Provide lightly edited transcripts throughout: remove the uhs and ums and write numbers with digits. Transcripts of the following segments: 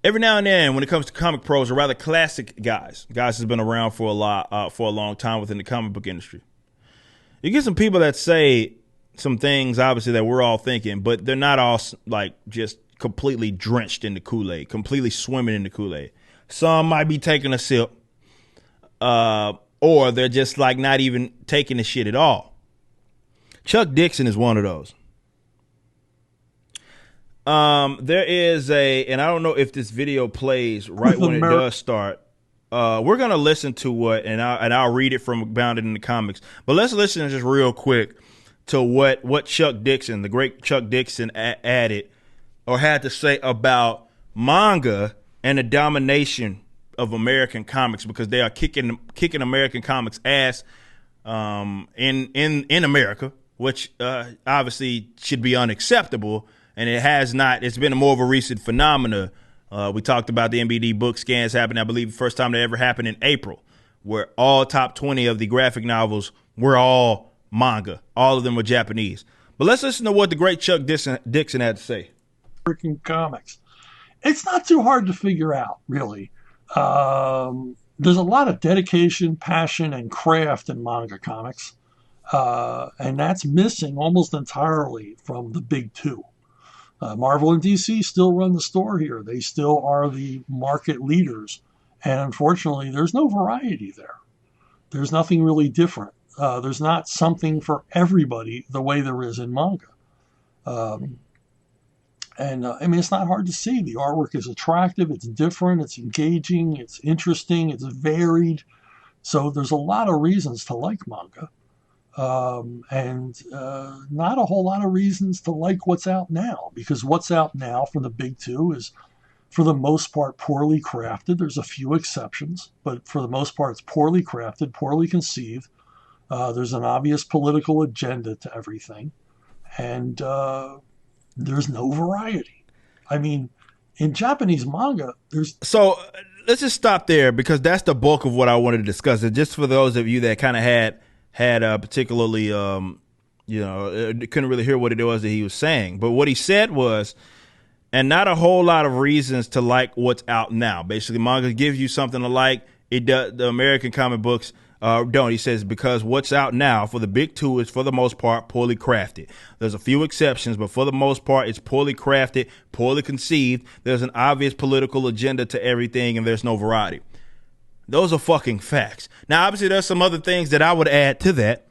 every now and then, when it comes to comic pros, or rather classic guys has been around for a long time within the comic book industry. You get some people that say some things, obviously, that we're all thinking, but they're not all like just completely drenched in the Kool-Aid, completely swimming in the Kool-Aid. Some might be taking a sip, or they're just like not even taking the shit at all. Chuck Dixon is one of those. There is and I don't know if this video plays right when it does start. We're gonna listen to and I'll read it from Bounded in the Comics. But let's listen just real quick to what Chuck Dixon, the great Chuck Dixon, added or had to say about manga and the domination of American comics, because they are kicking American comics ass in America, which obviously should be unacceptable. And it has not. It's been more of a recent phenomena. We talked about the MBD book scans happening, I believe, the first time they ever happened in April, where all top 20 of the graphic novels were all manga. All of them were Japanese. But let's listen to what the great Chuck Dixon had to say. American comics. It's not too hard to figure out, really. There's a lot of dedication, passion, and craft in manga comics. And that's missing almost entirely from the big two. Marvel and DC still run the store here. They still are the market leaders. And unfortunately, there's no variety there. There's nothing really different. There's not something for everybody the way there is in manga. I mean, it's not hard to see. The artwork is attractive. It's different. It's engaging. It's interesting. It's varied. So there's a lot of reasons to like manga. And not a whole lot of reasons to like what's out now, because what's out now from the big two is, for the most part, poorly crafted. There's a few exceptions, but for the most part, it's poorly crafted, poorly conceived. There's an obvious political agenda to everything, and there's no variety. I mean, in Japanese manga, there's... So let's just stop there, because that's the bulk of what I wanted to discuss. And just for those of you that kind of had particularly, couldn't really hear what it was that he was saying. But what he said was, and not a whole lot of reasons to like what's out now. Basically, manga gives you something to like. It does. The American comic books don't. He says, because what's out now for the big two is, for the most part, poorly crafted. There's a few exceptions, but for the most part, it's poorly crafted, poorly conceived. There's an obvious political agenda to everything, and there's no variety. Those are fucking facts. Now, obviously, there's some other things that I would add to that,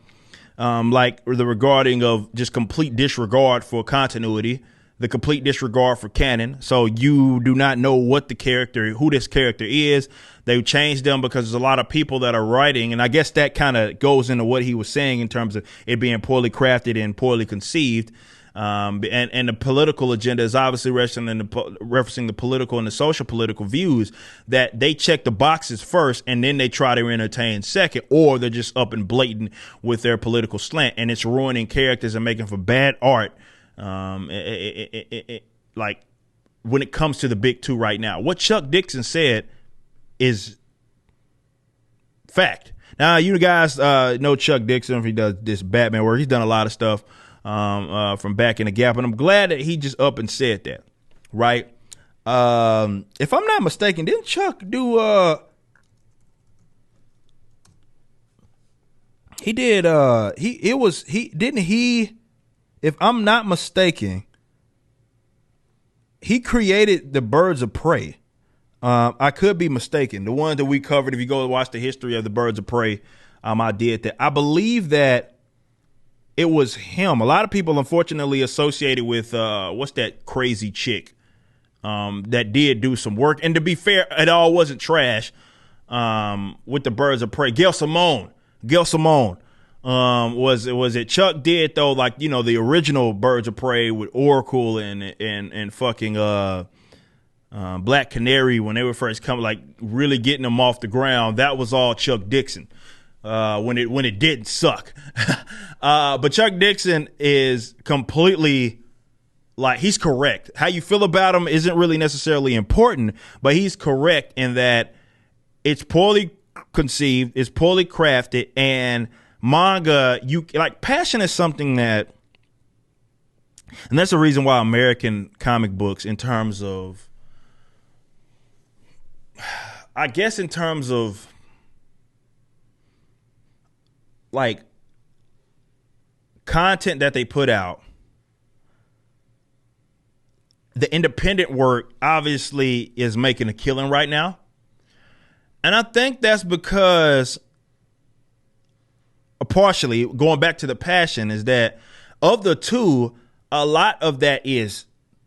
like the regarding of just complete disregard for continuity, the complete disregard for canon. So you do not know who this character is. They changed them because there's a lot of people that are writing, and I guess that kind of goes into what he was saying in terms of it being poorly crafted and poorly conceived. And the political agenda is obviously referencing the political and the social political views, that they check the boxes first and then they try to entertain second, or they're just up and blatant with their political slant, and it's ruining characters and making for bad art. Like when it comes to the big two right now, what Chuck Dixon said is fact. Now, you guys know Chuck Dixon. He does this Batman work. He's done a lot of stuff from back in the Gap, and I'm glad that he just up and said that, right? If I'm not mistaken, didn't Chuck do he did if I'm not mistaken, he created the Birds of Prey. I could be mistaken. The one that we covered, if you go watch the history of the Birds of Prey, I did that. I believe that it was him. A lot of people, unfortunately, associated with what's that crazy chick that did do some work. And to be fair, it all wasn't trash with the Birds of Prey. Gail Simone was it Chuck did, though, like, you know, the original Birds of Prey with Oracle and fucking Black Canary, when they were first coming, like really getting them off the ground. That was all Chuck Dixon. When it didn't suck. But Chuck Dixon is completely, like, he's correct. How you feel about him isn't really necessarily important, but he's correct in that it's poorly conceived, it's poorly crafted, and manga, passion is something that, and that's the reason why American comic books, in terms of I guess in terms of like content that they put out, the independent work obviously is making a killing right now. And I think that's because, partially, going back to the passion, is that of the two, a lot of that is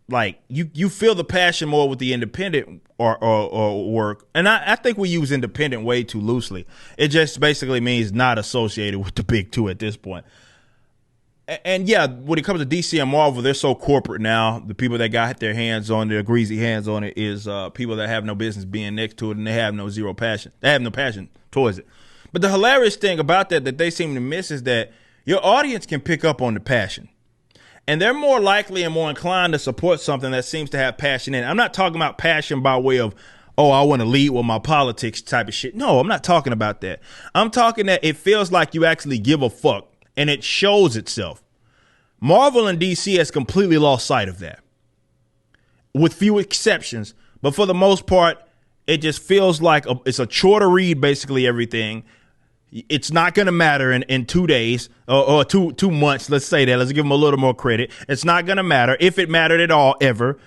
like you feel the passion more with the independent or work. And I think we use independent way too loosely. It just basically means not associated with the big two at this point. And yeah, when it comes to DC and Marvel, they're so corporate now. The people that got their hands on their greasy hands on it is people that have no business being next to it, and they have no passion. They have no passion towards it. But the hilarious thing about that they seem to miss is that your audience can pick up on the passion. And they're more likely and more inclined to support something that seems to have passion in it. I'm not talking about passion by way of, oh, I want to lead with my politics type of shit. No, I'm not talking about that. I'm talking that it feels like you actually give a fuck. And it shows itself. Marvel and DC has completely lost sight of that, with few exceptions. But for the most part, it just feels like it's a chore to read basically everything. It's not going to matter in 2 days or 2 months. Let's say that. Let's give them a little more credit. It's not going to matter, if it mattered at all, ever,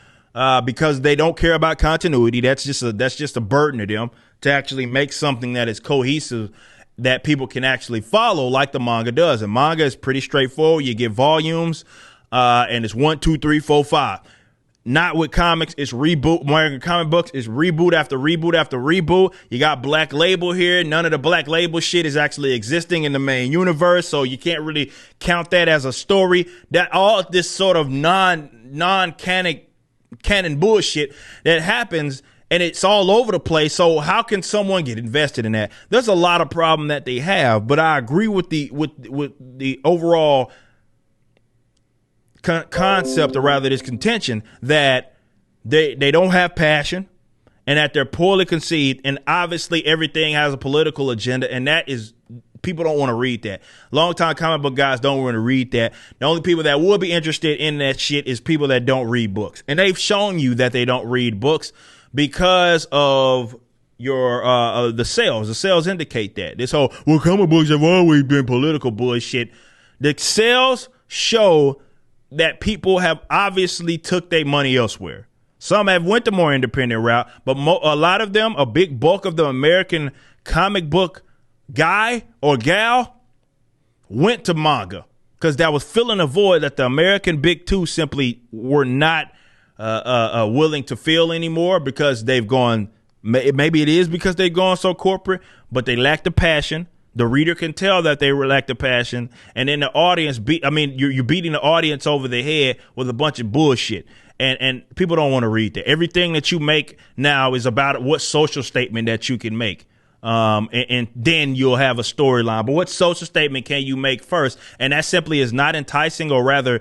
because they don't care about continuity. That's just a burden to them to actually make something that is cohesive, that people can actually follow, like the manga does. And manga is pretty straightforward. You get volumes, and it's 1, 2, 3, 4, 5. Not with comics. It's reboot. American comic books is reboot after reboot after reboot. You got Black Label here. None of the Black Label shit is actually existing in the main universe, so you can't really count that as a story. That all this sort of non-canon bullshit that happens. And it's all over the place. So how can someone get invested in that? There's a lot of problem that they have, but I agree with the overall concept, or rather this contention, that they don't have passion and that they're poorly conceived. And obviously everything has a political agenda, and that is, people don't want to read that. Longtime comic book guys don't want to read that. The only people that will be interested in that shit is people that don't read books. And they've shown you that they don't read books, because of your the sales. The sales indicate that. This whole, well, comic books have always been political bullshit. The sales show that people have obviously took their money elsewhere. Some have went the more independent route, but a lot of them, a big bulk of the American comic book guy or gal, went to manga, because that was filling a void that the American big two simply were not willing to feel anymore, because they've gone, maybe it is because they've gone so corporate, but they lack the passion. The reader can tell that they lack the passion, and then the audience you're beating the audience over the head with a bunch of bullshit, and people don't want to read that. Everything that you make now is about what social statement that you can make. And then you'll have a storyline. But what social statement can you make first? And that simply is not enticing, or rather,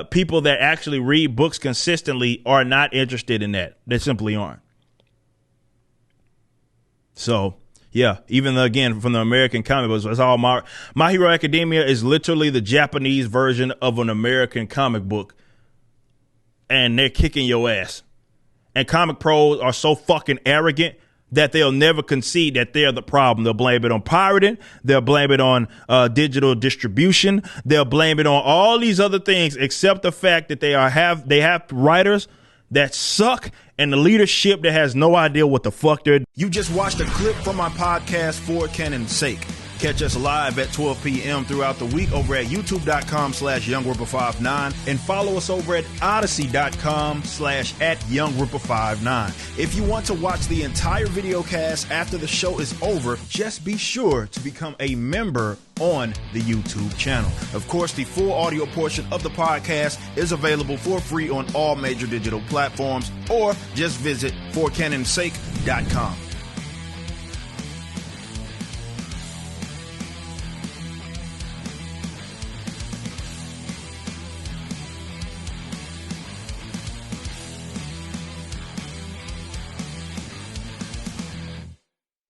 people that actually read books consistently are not interested in that. They simply aren't. So, yeah, even again, from the American comic books, it's all My Hero Academia is literally the Japanese version of an American comic book, and they're kicking your ass. And comic pros are so fucking arrogant that they'll never concede that they're the problem. They'll blame it on pirating. They'll blame it on digital distribution. They'll blame it on all these other things, except the fact that they have writers that suck and the leadership that has no idea what the fuck they're doing. You just watched a clip from my podcast, For Canon's Sake. Catch us live at 12 p.m. throughout the week over at youtube.com/YoungRipper59 and follow us over at odyssey.com/@YoungRipper59. If you want to watch the entire video cast after the show is over, just be sure to become a member on the YouTube channel. Of course, the full audio portion of the podcast is available for free on all major digital platforms, or just visit forcanonsake.com.